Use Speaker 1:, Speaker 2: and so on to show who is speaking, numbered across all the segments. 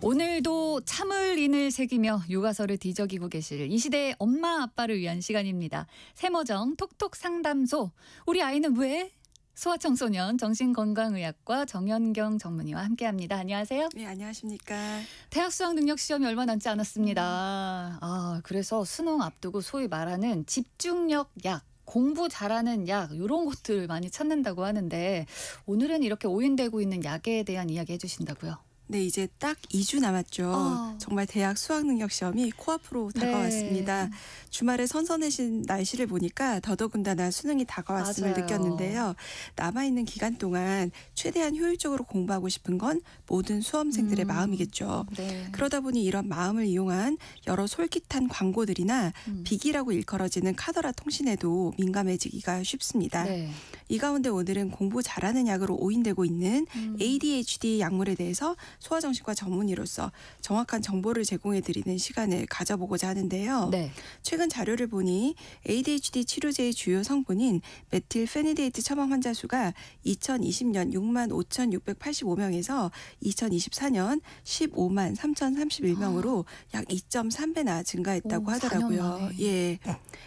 Speaker 1: 오늘도 참을 인을 새기며 교과서를 뒤적이고 계실 이 시대의 엄마 아빠를 위한 시간입니다. 세모정 톡톡 상담소. 우리 아이는 왜? 소아청소년 정신건강의학과 정연경 전문의와 함께합니다. 안녕하세요.
Speaker 2: 네, 안녕하십니까.
Speaker 1: 대학 수학 능력 시험이 얼마 남지 않았습니다. 그래서 수능 앞두고 소위 말하는 집중력 약, 공부 잘하는 약 이런 것들 많이 찾는다고 하는데 오늘은 이렇게 오인되고 있는 약에 대한 이야기 해주신다고요?
Speaker 2: 네, 이제 딱 2주 남았죠. 정말 대학 수학능력 시험이 코앞으로 다가왔습니다.
Speaker 1: 네.
Speaker 2: 주말에 선선해진 날씨를 보니까 더더군다나 수능이 다가왔음을
Speaker 1: 맞아요.
Speaker 2: 느꼈는데요. 남아있는 기간 동안 최대한 효율적으로 공부하고 싶은 건 모든 수험생들의 마음이겠죠.
Speaker 1: 네.
Speaker 2: 그러다 보니 이런 마음을 이용한 여러 솔깃한 광고들이나 빅이라고 일컬어지는 카더라 통신에도 민감해지기가 쉽습니다.
Speaker 1: 네.
Speaker 2: 이 가운데 오늘은 공부 잘하는 약으로 오인되고 있는 ADHD 약물에 대해서 소아정신과 전문의로서 정확한 정보를 제공해드리는 시간을 가져보고자 하는데요.
Speaker 1: 네.
Speaker 2: 최근 자료를 보니 ADHD 치료제의 주요 성분인 메틸페니데이트 처방 환자 수가 2020년 6만 5,685명에서 2024년 15만 3,031명으로 약 2.3배나 증가했다고 하더라고요. 예,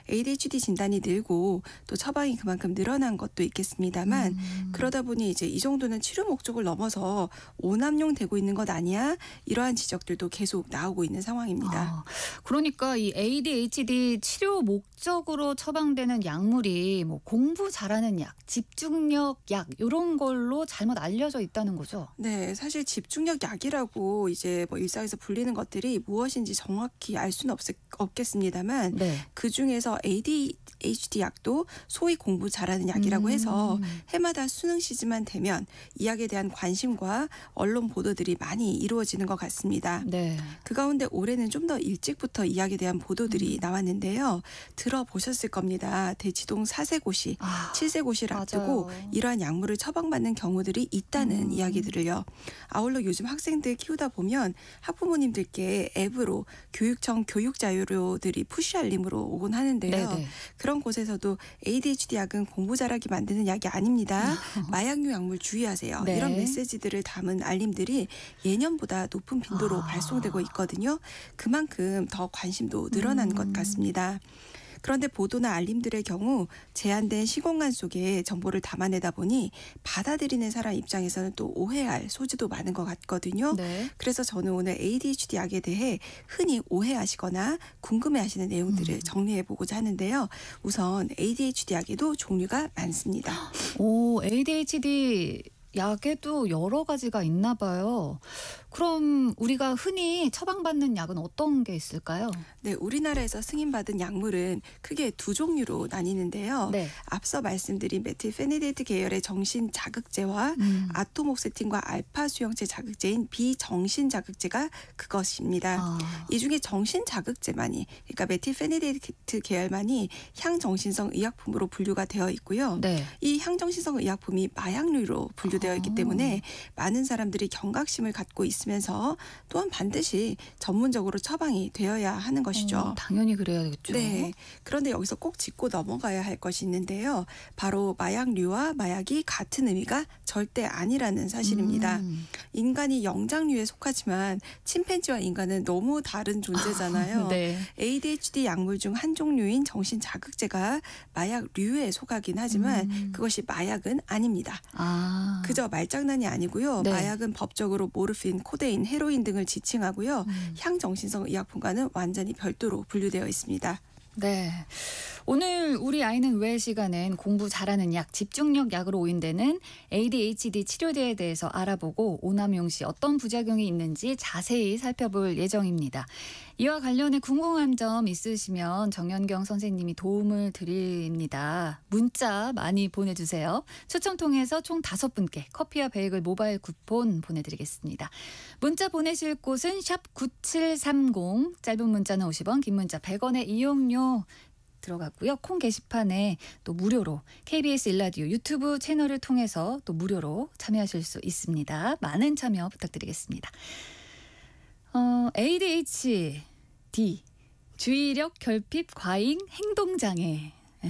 Speaker 2: ADHD 진단이 늘고 또 처방이 그만큼 늘어난 것도 있겠습니다만 그러다 보니 이제 이 정도는 치료 목적을 넘어서 오남용 되고 있는 것 아니야? 이러한 지적들도 계속 나오고 있는 상황입니다.
Speaker 1: 그러니까 이 ADHD 치료 목적으로 처방되는 약물이 뭐 공부 잘하는 약, 집중력 약 이런 걸로 잘못 알려져 있다는 거죠?
Speaker 2: 네, 사실 집중력 약이라고 이제 뭐 일상에서 불리는 것들이 무엇인지 정확히 알 수는 없겠습니다만
Speaker 1: 네.
Speaker 2: 그 중에서 ADHD 약도 소위 공부 잘하는 약이라고 해서 해마다 수능 시즌만 되면 이 약에 대한 관심과 언론 보도들이 많이 이루어지는 것 같습니다.
Speaker 1: 네.
Speaker 2: 그 가운데 올해는 좀 더 일찍부터 이 약에 대한 보도들이 나왔는데요. 들어보셨을 겁니다. 대치동 4세고시, 7세고시를 앞두고 이러한 약물을 처방받는 경우들이 있다는 이야기들을요. 아울러 요즘 학생들 키우다 보면 학부모님들께 앱으로 교육청 교육 자료들이 푸시 알림으로 오곤 하는데요.
Speaker 1: 네네.
Speaker 2: 그런 곳에서도 ADHD 약은 공부 잘하게 만드는 약이 아닙니다. 마약류 약물 주의하세요.
Speaker 1: 네.
Speaker 2: 이런 메시지들을 담은 알림들이 예년보다 높은 빈도로 발송되고 있거든요. 그만큼 더 관심도 늘어난 것 같습니다. 그런데 보도나 알림들의 경우 제한된 시공간 속에 정보를 담아내다 보니 받아들이는 사람 입장에서는 또 오해할 소지도 많은 것 같거든요.
Speaker 1: 네.
Speaker 2: 그래서 저는 오늘 ADHD 약에 대해 흔히 오해하시거나 궁금해하시는 내용들을 정리해보고자 하는데요. 우선 ADHD 약에도 종류가 많습니다.
Speaker 1: ADHD 약에도 여러 가지가 있나 봐요. 그럼 우리가 흔히 처방받는 약은 어떤 게 있을까요?
Speaker 2: 네, 우리나라에서 승인받은 약물은 크게 두 종류로 나뉘는데요.
Speaker 1: 네.
Speaker 2: 앞서 말씀드린 메틸페니데이트 계열의 정신 자극제와 아토목세틴과 알파 수용체 자극제인 비정신 자극제가 그것입니다. 이 중에 정신 자극제만이, 그러니까 메틸페니데이트 계열만이 향정신성 의약품으로 분류가 되어 있고요.
Speaker 1: 네.
Speaker 2: 이 향정신성 의약품이 마약류로 분류되어 있기 때문에 많은 사람들이 경각심을 갖고 있으면서 또한 반드시 전문적으로 처방이 되어야 하는 것이죠.
Speaker 1: 당연히 그래야겠죠.
Speaker 2: 네. 그런데 여기서 꼭 짚고 넘어가야 할 것이 있는데요. 바로 마약류와 마약이 같은 의미가 절대 아니라는 사실입니다. 인간이 영장류에 속하지만 침팬지와 인간은 너무 다른 존재잖아요.
Speaker 1: 네.
Speaker 2: ADHD 약물 중 한 종류인 정신 자극제가 마약류에 속하긴 하지만 그것이 마약은 아닙니다. 그저 말장난이 아니고요.
Speaker 1: 네.
Speaker 2: 마약은 법적으로 모르핀, 코데인, 헤로인 등을 지칭하고요. 향정신성 의약품과는 완전히 별도로 분류되어 있습니다.
Speaker 1: 네. 오늘 우리 아이는 왜 시간은 공부 잘하는 약, 집중력 약으로 오인되는 ADHD 치료제에 대해서 알아보고 오남용 시 어떤 부작용이 있는지 자세히 살펴볼 예정입니다. 이와 관련해 궁금한 점 있으시면 정연경 선생님이 도움을 드립니다. 문자 많이 보내주세요. 추첨 통해서 총 5분께 커피와 베이글 모바일 쿠폰 보내드리겠습니다. 문자 보내실 곳은 샵 9730, 짧은 문자는 50원, 긴 문자 100원의 이용료 들어갔고요. 콩 게시판에 또 무료로 KBS 일라디오 유튜브 채널을 통해서 또 무료로 참여하실 수 있습니다. 많은 참여 부탁드리겠습니다. ADHD, 주의력 결핍 과잉 행동장애 예.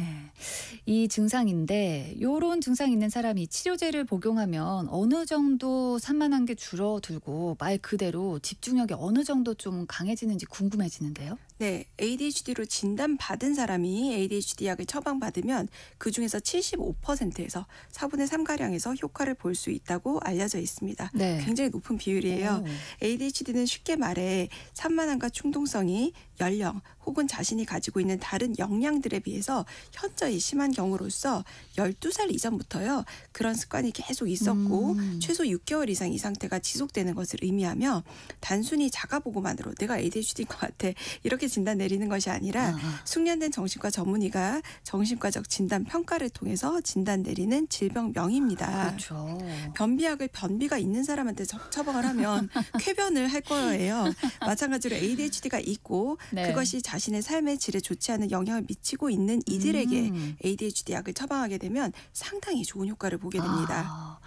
Speaker 1: 이 증상인데 요런 증상 있는 사람이 치료제를 복용하면 어느 정도 산만한 게 줄어들고 말 그대로 집중력이 어느 정도 좀 강해지는지 궁금해지는데요.
Speaker 2: 네, ADHD로 진단받은 사람이 ADHD 약을 처방받으면 그중에서 75%에서 4분의 3가량에서 효과를 볼 수 있다고 알려져 있습니다.
Speaker 1: 네.
Speaker 2: 굉장히 높은 비율이에요. ADHD는 쉽게 말해 산만함과 충동성이 연령 혹은 자신이 가지고 있는 다른 역량들에 비해서 현저히 심한 경우로서 12살 이전부터요. 그런 습관이 계속 있었고 최소 6개월 이상 이 상태가 지속되는 것을 의미하며 단순히 자가보고만으로 내가 ADHD인 것 같아 이렇게 진단 내리는 것이 아니라 숙련된 정신과 전문의가 정신과적 진단 평가를 통해서 진단 내리는 질병명입니다.
Speaker 1: 그렇죠.
Speaker 2: 변비약을 변비가 있는 사람한테 처방을 하면 쾌변을 할 거예요. 마찬가지로 ADHD가 있고
Speaker 1: 네.
Speaker 2: 그것이 자신의 삶의 질에 좋지 않은 영향을 미치고 있는 이들에게 ADHD 약을 처방하게 되면 상당히 좋은 효과를 보게 됩니다.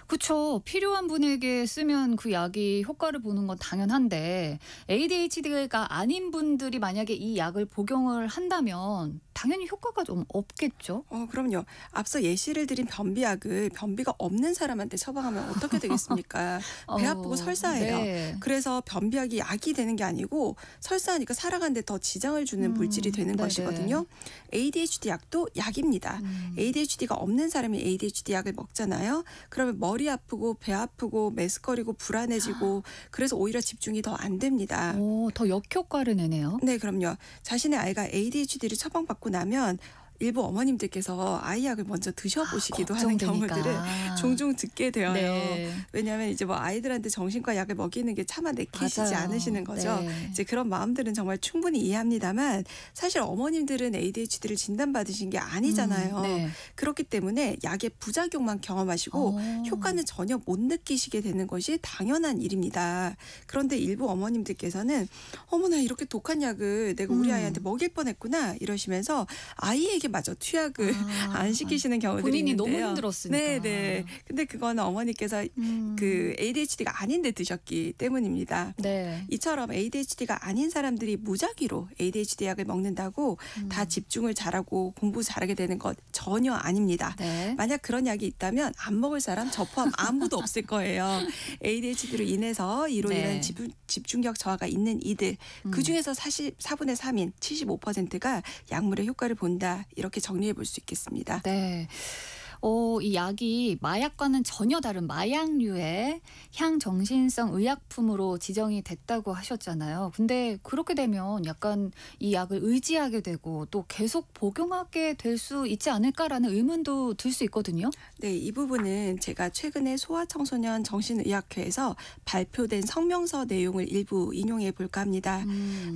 Speaker 1: 그렇죠. 필요한 분에게 쓰면 그 약이 효과를 보는 건 당연한데 ADHD가 아닌 분들이 만약에 이 약을 복용을 한다면 당연히 효과가 좀 없겠죠.
Speaker 2: 그럼요. 앞서 예시를 드린 변비약을 변비가 없는 사람한테 처방하면 어떻게 되겠습니까? 배 아프고 설사해요.
Speaker 1: 네.
Speaker 2: 그래서 변비약이 약이 되는 게 아니고 설사하니까 살아가는 데 더 지장을 주는 물질이 되는
Speaker 1: 네네.
Speaker 2: 것이거든요. ADHD 약도 약입니다. ADHD가 없는 사람이 ADHD 약을 먹잖아요. 그러면 머리 아프고 배 아프고 메스꺼리고 불안해지고 그래서 오히려 집중이 더 안 됩니다.
Speaker 1: 더 역효과를 내네요.
Speaker 2: 네, 그럼요. 자신의 아이가 ADHD를 처방받고 나면 일부 어머님들께서 아이 약을 먼저 드셔보시기도 하는
Speaker 1: 걱정되니까.
Speaker 2: 경우들을 종종 듣게 되어요.
Speaker 1: 네.
Speaker 2: 왜냐하면 이제 뭐 아이들한테 정신과 약을 먹이는 게 차마 내키시지
Speaker 1: 맞아요.
Speaker 2: 않으시는 거죠.
Speaker 1: 네.
Speaker 2: 이제 그런 마음들은 정말 충분히 이해합니다만 사실 어머님들은 ADHD를 진단받으신 게 아니잖아요.
Speaker 1: 네.
Speaker 2: 그렇기 때문에 약의 부작용만 경험하시고 효과는 전혀 못 느끼시게 되는 것이 당연한 일입니다. 그런데 일부 어머님들께서는 어머나 이렇게 독한 약을 내가 우리 아이한테 먹일 뻔했구나 이러시면서 아이에게 마저 투약을 안 시키시는 경우들이
Speaker 1: 본인이
Speaker 2: 있는데요.
Speaker 1: 너무 힘들었으니까.
Speaker 2: 네네. 근데 그거는 어머니께서 그 ADHD가 아닌데 드셨기 때문입니다.
Speaker 1: 네.
Speaker 2: 이처럼 ADHD가 아닌 사람들이 무작위로 ADHD 약을 먹는다고 다 집중을 잘하고 공부 잘하게 되는 것 전혀 아닙니다.
Speaker 1: 네.
Speaker 2: 만약 그런 약이 있다면 안 먹을 사람 저 포함 아무도 없을 거예요. ADHD로 인해서 이로
Speaker 1: 네.
Speaker 2: 인한 집중력 저하가 있는 이들 그중에서 사실 4분의 3인 75%가 약물의 효과를 본다. 이렇게 정리해 볼 수 있겠습니다.
Speaker 1: 네. 이 약이 마약과는 전혀 다른 마약류의 향정신성 의약품으로 지정이 됐다고 하셨잖아요. 근데 그렇게 되면 약간 이 약을 의지하게 되고 또 계속 복용하게 될 수 있지 않을까라는 의문도 들 수 있거든요.
Speaker 2: 네, 이 부분은 제가 최근에 소아청소년 정신의학회에서 발표된 성명서 내용을 일부 인용해 볼까 합니다.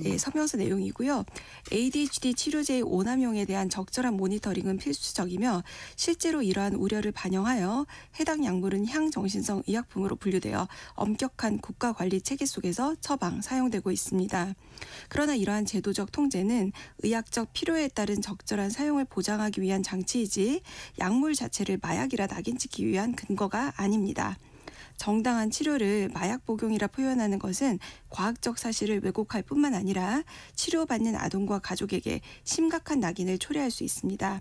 Speaker 2: 네, 성명서 내용이고요. ADHD 치료제의 오남용에 대한 적절한 모니터링은 필수적이며 실제로 이러한 우려를 반영하여 해당 약물은 향정신성 의약품으로 분류되어 엄격한 국가관리 체계 속에서 처방, 사용되고 있습니다. 그러나 이러한 제도적 통제는 의학적 필요에 따른 적절한 사용을 보장하기 위한 장치이지 약물 자체를 마약이라 낙인찍기 위한 근거가 아닙니다. 정당한 치료를 마약 복용이라 표현하는 것은 과학적 사실을 왜곡할 뿐만 아니라 치료받는 아동과 가족에게 심각한 낙인을 초래할 수 있습니다.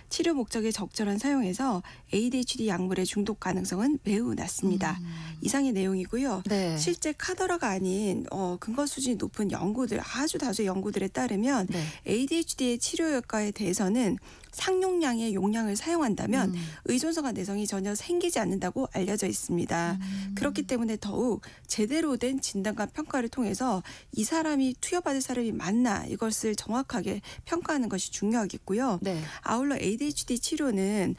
Speaker 2: 치료 목적에 적절한 사용에서 ADHD 약물의 중독 가능성은 매우 낮습니다. 이상의 내용이고요.
Speaker 1: 네.
Speaker 2: 실제 카더라가 아닌 근거 수준이 높은 연구들, 아주 다수의 연구들에 따르면
Speaker 1: 네.
Speaker 2: ADHD의 치료 효과에 대해서는 상용량의 용량을 사용한다면 의존성과 내성이 전혀 생기지 않는다고 알려져 있습니다. 그렇기 때문에 더욱 제대로 된 진단과 평가를 통해서 이 사람이 투여받을 사람이 맞나 이것을 정확하게 평가하는 것이 중요하겠고요.
Speaker 1: 네.
Speaker 2: 아울러 ADHD 치료는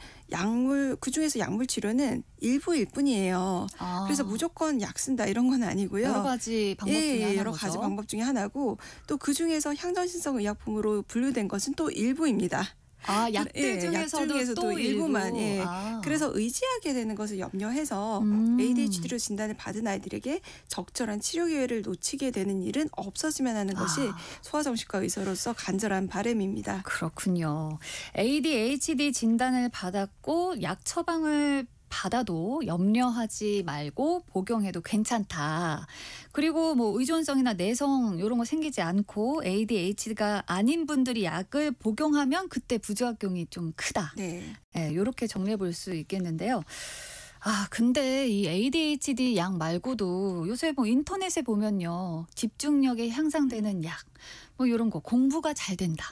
Speaker 2: 그중에서 약물 치료는 일부일 뿐이에요. 그래서 무조건 약 쓴다 이런 건 아니고요.
Speaker 1: 여러 가지 방법 중에 하나죠.
Speaker 2: 여러 가지 방법 중에 하나고 또 그중에서 향정신성 의약품으로 분류된 것은 또 일부입니다.
Speaker 1: 약들 중에서도 또
Speaker 2: 일부만.
Speaker 1: 일부.
Speaker 2: 그래서 의지하게 되는 것을 염려해서 ADHD로 진단을 받은 아이들에게 적절한 치료 기회를 놓치게 되는 일은 없어지면 하는 것이 소아정신과 의사로서 간절한 바람입니다.
Speaker 1: 그렇군요. ADHD 진단을 받았고 약 처방을 받아도 염려하지 말고 복용해도 괜찮다. 그리고 뭐 의존성이나 내성 이런 거 생기지 않고 ADHD가 아닌 분들이 약을 복용하면 그때 부작용이 좀 크다.
Speaker 2: 네.
Speaker 1: 네, 이렇게 정리해 볼 수 있겠는데요. 아, 근데 이 ADHD 약 말고도 요새 뭐 인터넷에 보면요. 집중력이 향상되는 약, 뭐 이런 거, 공부가 잘 된다.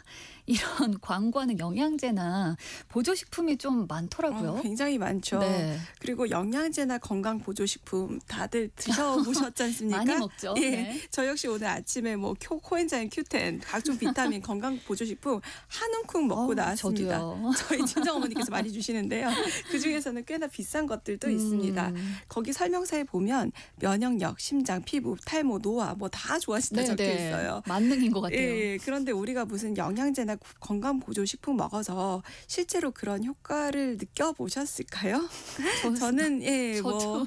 Speaker 1: 이런 광고하는 영양제나 보조식품이 좀 많더라고요.
Speaker 2: 굉장히 많죠.
Speaker 1: 네.
Speaker 2: 그리고 영양제나 건강 보조식품 다들 드셔보셨지 않습니까?
Speaker 1: 많이 먹죠.
Speaker 2: 예,
Speaker 1: 네.
Speaker 2: 저 역시 오늘 아침에 뭐 코엔자임 Q10, 각종 비타민, 건강 보조식품 한 움큼 먹고 나왔습니다.
Speaker 1: 저도요.
Speaker 2: 저희 친정 어머니께서 많이 주시는데요. 그 중에서는 꽤나 비싼 것들도 있습니다. 거기 설명서에 보면 면역력, 심장, 피부, 탈모, 노화 뭐 다 좋아진다 적혀 있어요.
Speaker 1: 만능인 것 같아요.
Speaker 2: 예, 그런데 우리가 무슨 영양제나 건강 보조식품 먹어서 실제로 그런 효과를 느껴보셨을까요? 저는 뭐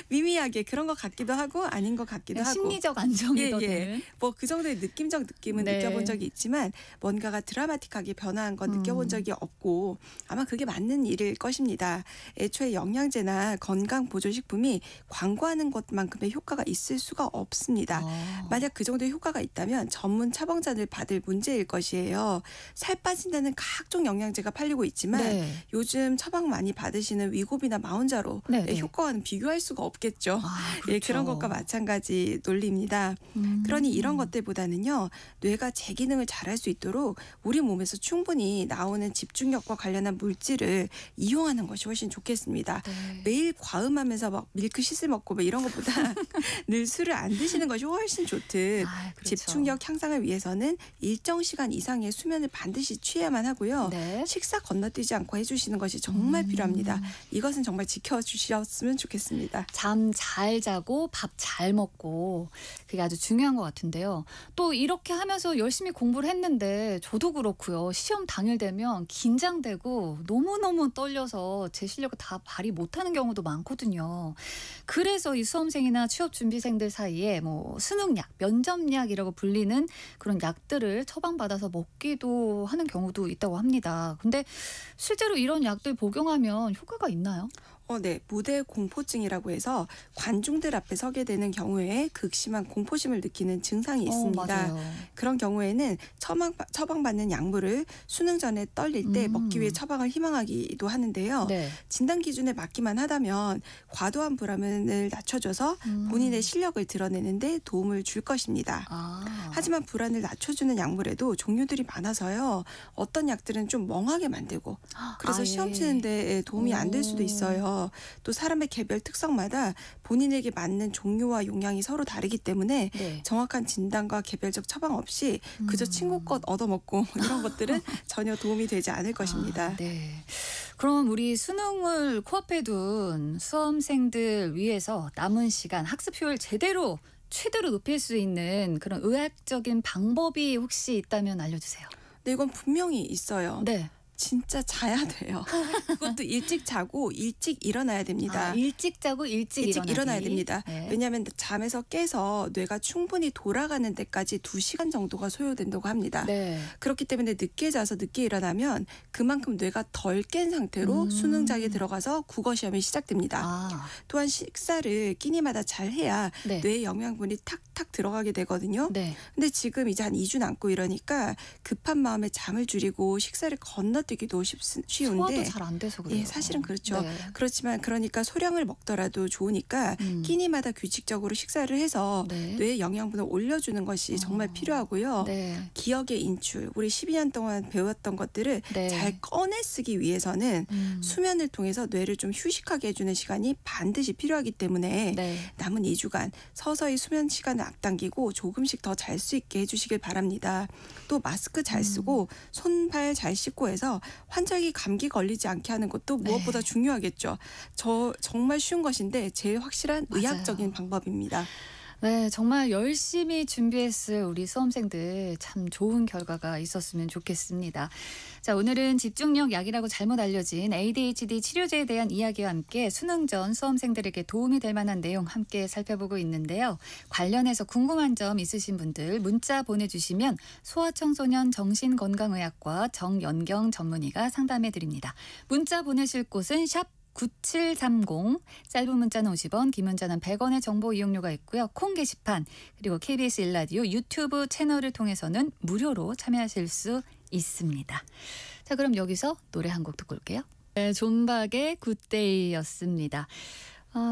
Speaker 2: 미미하게 그런 것 같기도 하고 아닌 것 같기도 하고
Speaker 1: 심리적 안정이 더 되는.
Speaker 2: 뭐 그 정도의 느낌적 느낌은
Speaker 1: 네.
Speaker 2: 느껴본 적이 있지만 뭔가가 드라마틱하게 변화한 건 느껴본 적이 없고 아마 그게 맞는 일일 것입니다. 애초에 영양제나 건강 보조식품이 광고하는 것만큼의 효과가 있을 수가 없습니다. 만약 그 정도의 효과가 있다면 전문 처방전을 받을 문제일 것이에요. 살 빠진다는 각종 영양제가 팔리고 있지만
Speaker 1: 네.
Speaker 2: 요즘 처방 많이 받으시는 위고비나 마운자로의
Speaker 1: 네.
Speaker 2: 효과와는 비교할 수가 없겠죠.
Speaker 1: 그렇죠.
Speaker 2: 예, 그런 것과 마찬가지 논리입니다. 그러니 이런 것들보다는요. 뇌가 제 기능을 잘할 수 있도록 우리 몸에서 충분히 나오는 집중력과 관련한 물질을 이용하는 것이 훨씬 좋겠습니다.
Speaker 1: 네.
Speaker 2: 매일 과음하면서 막 밀크시슬 먹고 뭐 이런 것보다 늘 술을 안 드시는 것이 훨씬 좋듯
Speaker 1: 그렇죠.
Speaker 2: 집중력 향상을 위해서는 일정 시간 이상의 수면을 반드시 취해야만 하고요.
Speaker 1: 네.
Speaker 2: 식사 건너뛰지 않고 해주시는 것이 정말 필요합니다. 이것은 정말 지켜주셨으면 좋겠습니다.
Speaker 1: 잠 잘 자고 밥 잘 먹고 그게 아주 중요한 것 같은데요. 또 이렇게 하면서 열심히 공부를 했는데 저도 그렇고요. 시험 당일 되면 긴장되고 너무너무 떨려서 제 실력을 다 발휘 못하는 경우도 많거든요. 그래서 이 수험생이나 취업 준비생들 사이에 뭐 수능약, 면접약이라고 불리는 그런 약들을 처방받아서 먹기도 하는 경우도 있다고 합니다. 근데 실제로 이런 약들 복용하면 효과가 있나요?
Speaker 2: 네. 무대 공포증이라고 해서 관중들 앞에 서게 되는 경우에 극심한 공포심을 느끼는 증상이 있습니다.
Speaker 1: 맞아요.
Speaker 2: 그런 경우에는 처방받는 약물을 수능 전에 떨릴 때 먹기 위해 처방을 희망하기도 하는데요.
Speaker 1: 네.
Speaker 2: 진단 기준에 맞기만 하다면 과도한 불안을 낮춰줘서 본인의 실력을 드러내는 데 도움을 줄 것입니다. 하지만 불안을 낮춰주는 약물에도 종류들이 많아서요. 어떤 약들은 좀 멍하게 만들고 그래서 시험 치는 데 도움이 안 될 수도 있어요. 또 사람의 개별 특성마다 본인에게 맞는 종류와 용량이 서로 다르기 때문에
Speaker 1: 네.
Speaker 2: 정확한 진단과 개별적 처방 없이 그저 친구 것 얻어먹고 이런 것들은 전혀 도움이 되지 않을 것입니다.
Speaker 1: 네. 그럼 우리 수능을 코앞에 둔 수험생들 위해서 남은 시간 학습 효율 최대로 높일 수 있는 그런 의학적인 방법이 혹시 있다면 알려주세요.
Speaker 2: 네, 이건 분명히 있어요.
Speaker 1: 네.
Speaker 2: 진짜 자야 돼요. 그것도 일찍 자고 일찍 일어나야 됩니다.
Speaker 1: 일찍 자고 일찍
Speaker 2: 일어나야 됩니다.
Speaker 1: 네.
Speaker 2: 왜냐하면 잠에서 깨서 뇌가 충분히 돌아가는 데까지 2시간 정도가 소요된다고 합니다.
Speaker 1: 네.
Speaker 2: 그렇기 때문에 늦게 자서 늦게 일어나면 그만큼 뇌가 덜 깬 상태로 수능장에 들어가서 국어시험이 시작됩니다. 또한 식사를 끼니마다 잘 해야
Speaker 1: 네.
Speaker 2: 뇌에 영양분이 탁탁 들어가게 되거든요.
Speaker 1: 네.
Speaker 2: 근데 지금 이제 한 2주 남고 이러니까 급한 마음에 잠을 줄이고 식사를 건너뛰기도 쉬운데
Speaker 1: 소화도 잘 안 돼서 그래요.
Speaker 2: 예, 사실은 그렇죠.
Speaker 1: 네.
Speaker 2: 그렇지만 그러니까 소량을 먹더라도 좋으니까 끼니마다 규칙적으로 식사를 해서
Speaker 1: 네.
Speaker 2: 뇌의 영양분을 올려주는 것이 정말 필요하고요.
Speaker 1: 네.
Speaker 2: 기억의 인출, 우리 12년 동안 배웠던 것들을
Speaker 1: 네.
Speaker 2: 잘 꺼내 쓰기 위해서는 수면을 통해서 뇌를 좀 휴식하게 해주는 시간이 반드시 필요하기 때문에
Speaker 1: 네.
Speaker 2: 남은 2주간 서서히 수면 시간을 앞당기고 조금씩 더 잘 수 있게 해주시길 바랍니다. 또 마스크 잘 쓰고 손발 잘 씻고 해서 환절기 감기 걸리지 않게 하는 것도 무엇보다 중요하겠죠. 정말 쉬운 것인데 제일 확실한
Speaker 1: 맞아요.
Speaker 2: 의학적인 방법입니다.
Speaker 1: 네, 정말 열심히 준비했을 우리 수험생들 참 좋은 결과가 있었으면 좋겠습니다. 자, 오늘은 집중력 약이라고 잘못 알려진 ADHD 치료제에 대한 이야기와 함께 수능 전 수험생들에게 도움이 될 만한 내용 함께 살펴보고 있는데요. 관련해서 궁금한 점 있으신 분들 문자 보내주시면 소아청소년 정신건강의학과 정연경 전문의가 상담해 드립니다. 문자 보내실 곳은 샵 9730 짧은 문자는 50원 긴 문자는 100원의 정보 이용료가 있고요. 콩 게시판 그리고 KBS 1라디오 유튜브 채널을 통해서는 무료로 참여하실 수 있습니다. 자 그럼 여기서 노래 한 곡 듣고 올게요. 네, 존박의 굿데이였습니다.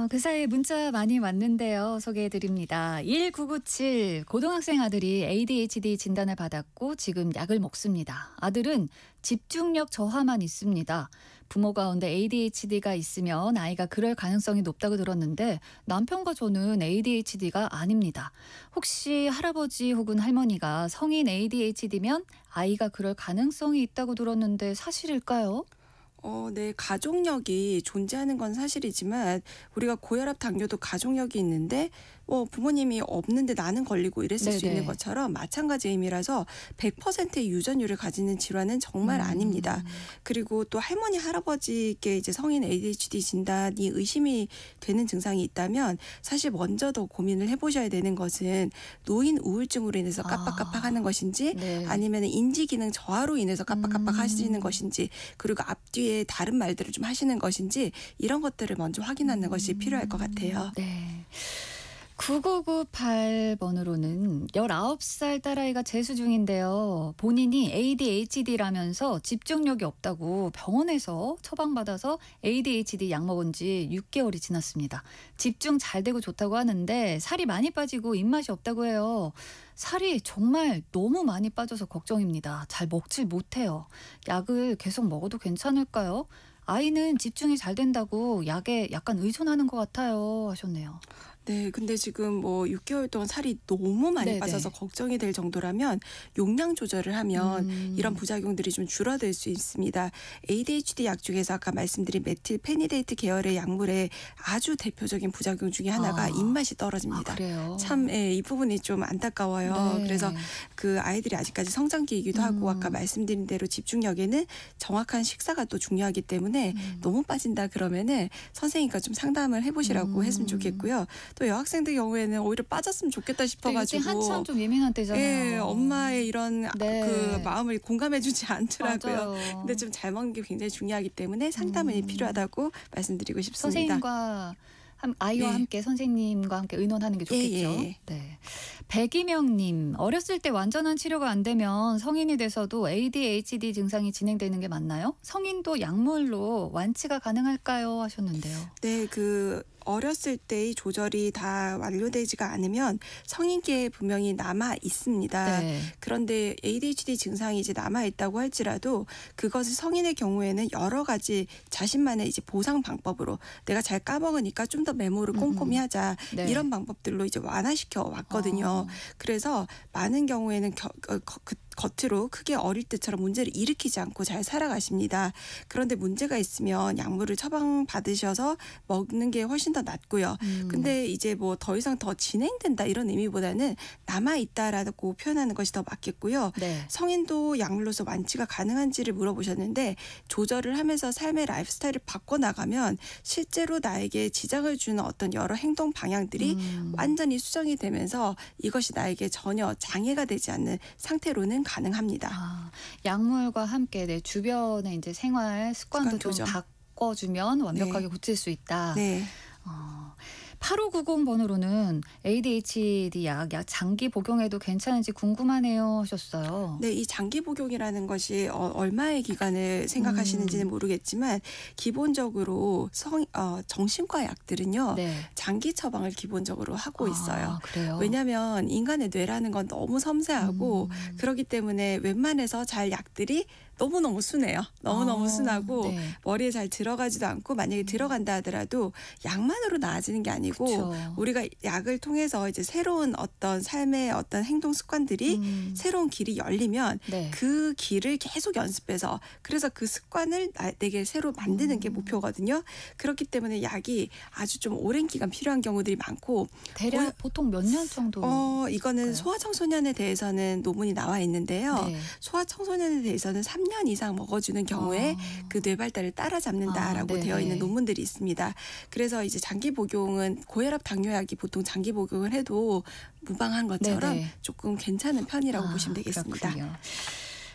Speaker 1: 그 사이에 문자 많이 왔는데요. 소개해드립니다. 1997 고등학생 아들이 ADHD 진단을 받았고 지금 약을 먹습니다. 아들은 집중력 저하만 있습니다. 부모 가운데 ADHD가 있으면 아이가 그럴 가능성이 높다고 들었는데 남편과 저는 ADHD가 아닙니다. 혹시 할아버지 혹은 할머니가 성인 ADHD면 아이가 그럴 가능성이 있다고 들었는데 사실일까요?
Speaker 2: 네, 가족력이 존재하는 건 사실이지만 우리가 고혈압, 당뇨도 가족력이 있는데 부모님이 없는데 나는 걸리고 이랬을 수 있는 것처럼 마찬가지 의미라서 100%의 유전율을 가지는 질환은 정말 아닙니다. 그리고 또 할머니, 할아버지께 이제 성인 ADHD 진단이 의심이 되는 증상이 있다면 사실 먼저 더 고민을 해보셔야 되는 것은 노인 우울증으로 인해서 깜빡깜빡하는 것인지 아니면 인지기능 저하로 인해서 깜빡깜빡 하시는 것인지 그리고 앞뒤에 다른 말들을 좀 하시는 것인지 이런 것들을 먼저 확인하는 것이 필요할 것 같아요.
Speaker 1: 네. 9998번으로는 19살 딸아이가 재수 중인데요. 본인이 ADHD라면서 집중력이 없다고 병원에서 처방받아서 ADHD 약 먹은 지 6개월이 지났습니다. 집중 잘 되고 좋다고 하는데 살이 많이 빠지고 입맛이 없다고 해요. 살이 정말 너무 많이 빠져서 걱정입니다. 잘 먹질 못해요. 약을 계속 먹어도 괜찮을까요? 아이는 집중이 잘 된다고 약에 약간 의존하는 것 같아요 하셨네요.
Speaker 2: 네, 근데 지금 6개월 동안 살이 너무 많이 빠져서 걱정이 될 정도라면 용량 조절을 하면 이런 부작용들이 좀 줄어들 수 있습니다. ADHD 약 중에서 아까 말씀드린 메틸페니데이트 계열의 약물의 아주 대표적인 부작용 중에 하나가 입맛이 떨어집니다.
Speaker 1: 그래요?
Speaker 2: 참, 이 부분이 좀 안타까워요. 그래서 그 아이들이 아직까지 성장기이기도 하고 아까 말씀드린 대로 집중력에는 정확한 식사가 또 중요하기 때문에 너무 빠진다 그러면은 선생님과 좀 상담을 해보시라고 했으면 좋겠고요. 또 여학생들 경우에는 오히려 빠졌으면 좋겠다 싶어가지고
Speaker 1: 그때 한참 좀 예민한 때잖아요.
Speaker 2: 예, 엄마의 이런 그 마음을 공감해주지 않더라고요.
Speaker 1: 맞아요.
Speaker 2: 근데 좀 잘 먹는 게 굉장히 중요하기 때문에 상담이 필요하다고 말씀드리고 싶습니다.
Speaker 1: 선생님과 아이와 함께 선생님과 함께 의논하는 게 좋겠죠. 네. 백이명님, 어렸을 때 완전한 치료가 안 되면 성인이 돼서도 ADHD 증상이 진행되는 게 맞나요? 성인도 약물로 완치가 가능할까요? 하셨는데요.
Speaker 2: 네, 어렸을 때의 조절이 다 완료되지가 않으면 성인기에 분명히 남아 있습니다. 그런데 ADHD 증상이 이제 남아 있다고 할지라도 그것을 성인의 경우에는 여러 가지 자신만의 이제 보상 방법으로 내가 잘 까먹으니까 좀 더 메모를 꼼꼼히 하자 이런 방법들로 이제 완화시켜 왔거든요. 그래서 많은 경우에는 겉으로 크게 어릴 때처럼 문제를 일으키지 않고 잘 살아가십니다. 그런데 문제가 있으면 약물을 처방받으셔서 먹는 게 훨씬 더 낫고요. 근데 이제 더 이상 더 진행된다 이런 의미보다는 남아있다라고 표현하는 것이 더 맞겠고요. 성인도 약물로서 완치가 가능한지를 물어보셨는데 조절을 하면서 삶의 라이프스타일을 바꿔나가면 실제로 나에게 지장을 주는 어떤 여러 행동 방향들이 완전히 수정이 되면서 이것이 나에게 전혀 장애가 되지 않는 상태로는 가능합니다.
Speaker 1: 약물과 함께 내 주변의 이제 생활 습관도 좀 바꿔주면 완벽하게 고칠 수 있다. 8590번으로는 ADHD 약 장기 복용해도 괜찮은지 궁금하네요 하셨어요.
Speaker 2: 네, 이 장기 복용이라는 것이 얼마의 기간을 생각하시는지는 모르겠지만 기본적으로 정신과 약들은요. 장기 처방을 기본적으로 하고 있어요.
Speaker 1: 그래요?
Speaker 2: 왜냐하면 인간의 뇌라는 건 너무 섬세하고 그렇기 때문에 웬만해서 잘 약들이 너무너무 순해요. 너무너무 순하고 머리에 잘 들어가지도 않고 만약에 들어간다 하더라도 약만으로 나아지는 게 아니고 우리가 약을 통해서 이제 새로운 어떤 삶의 어떤 행동 습관들이 새로운 길이 열리면 그 길을 계속 연습해서 그래서 그 습관을 내게 새로 만드는 게 목표거든요. 그렇기 때문에 약이 아주 좀 오랜 기간 필요한 경우들이 많고
Speaker 1: 대략 보통 몇 년 정도?
Speaker 2: 이거는 소아청소년에 대해서는 논문이 나와 있는데요. 소아청소년에 대해서는 3년 이상 먹어주는 경우에 그 뇌 발달을 따라잡는다라고 되어 있는 논문들이 있습니다. 그래서 이제 장기 복용은 고혈압 당뇨약이 보통 장기 복용을 해도 무방한 것처럼 조금 괜찮은 편이라고 보시면 되겠습니다.
Speaker 1: 그렇군요.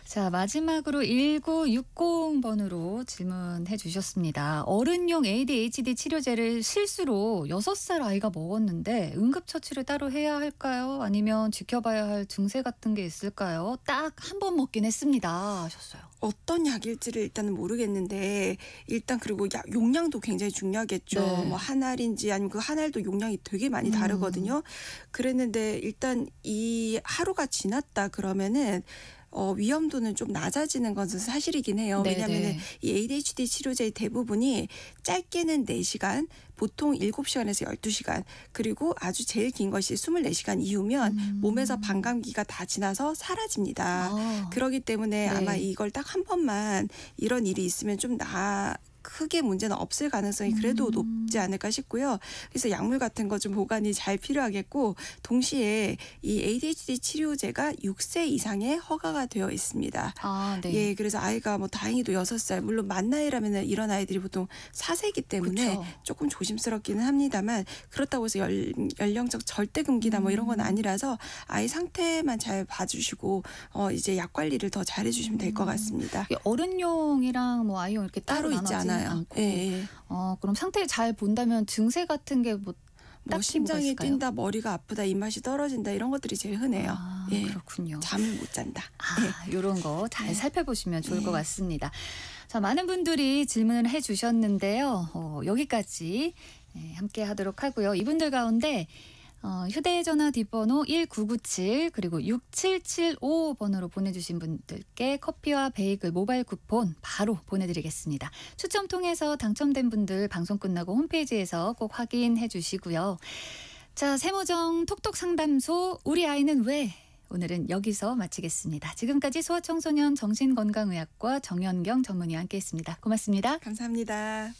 Speaker 1: 자, 마지막으로 1960번으로 질문해 주셨습니다. 어른용 ADHD 치료제를 실수로 6살 아이가 먹었는데 응급처치를 따로 해야 할까요? 아니면 지켜봐야 할 증세 같은 게 있을까요? 딱 한 번 먹긴 했습니다 하셨어요.
Speaker 2: 어떤 약일지를 일단은 모르겠는데 일단 그리고 용량도 굉장히 중요하겠죠.
Speaker 1: 네.
Speaker 2: 뭐 한 알인지 아니면 그 한 알도 용량이 되게 많이 다르거든요. 그랬는데 일단 이 하루가 지났다 그러면은 위험도는 좀 낮아지는 것은 사실이긴 해요.
Speaker 1: 네,
Speaker 2: 왜냐하면
Speaker 1: 네.
Speaker 2: 이 ADHD 치료제의 대부분이 짧게는 4시간, 보통 7시간에서 12시간, 그리고 아주 제일 긴 것이 24시간 이후면 몸에서 반감기가 다 지나서 사라집니다.
Speaker 1: 아,
Speaker 2: 그렇기 때문에
Speaker 1: 네.
Speaker 2: 아마 이걸 딱 한 번만 이런 일이 있으면 좀 크게 문제는 없을 가능성이 그래도 높지 않을까 싶고요. 그래서 약물 같은 거 좀 보관이 잘 필요하겠고, 동시에 이 ADHD 치료제가 6세 이상의 허가가 되어 있습니다.
Speaker 1: 아, 네.
Speaker 2: 예, 그래서 아이가 뭐 다행히도 6살, 물론 만 나이라면 이런 아이들이 보통 4세이기 때문에
Speaker 1: 그쵸.
Speaker 2: 조금 조심스럽기는 합니다만, 그렇다고 해서 연령적 절대 금기나 뭐 이런 건 아니라서 아이 상태만 잘 봐주시고 이제 약 관리를 더 잘해주시면 될 것 같습니다.
Speaker 1: 이게 어른용이랑 뭐 아이용 이렇게 따로
Speaker 2: 따로 있지
Speaker 1: 나눠지는
Speaker 2: 않아요.
Speaker 1: 않고.
Speaker 2: 예.
Speaker 1: 그럼 상태를 잘 본다면 증세 같은 게 뭐
Speaker 2: 뭐
Speaker 1: 딱히 뭐가
Speaker 2: 심장이
Speaker 1: 있을까요?
Speaker 2: 뛴다, 머리가 아프다, 입맛이 떨어진다 이런 것들이 제일 흔해요.
Speaker 1: 아,
Speaker 2: 예.
Speaker 1: 그렇군요.
Speaker 2: 잠을 못 잔다.
Speaker 1: 이런 거 잘
Speaker 2: 네.
Speaker 1: 살펴보시면 좋을 것
Speaker 2: 네.
Speaker 1: 같습니다. 자, 많은 분들이 질문을 해주셨는데요. 여기까지 함께 하도록 하고요. 이분들 가운데 휴대전화 뒷번호 1997 그리고 6775번으로 보내주신 분들께 커피와 베이글 모바일 쿠폰 바로 보내드리겠습니다. 추첨 통해서 당첨된 분들 방송 끝나고 홈페이지에서 꼭 확인해 주시고요. 자, 세모정 톡톡 상담소 우리 아이는 왜? 오늘은 여기서 마치겠습니다. 지금까지 소아청소년 정신건강의학과 정연경 전문의와 함께했습니다. 고맙습니다.
Speaker 2: 감사합니다.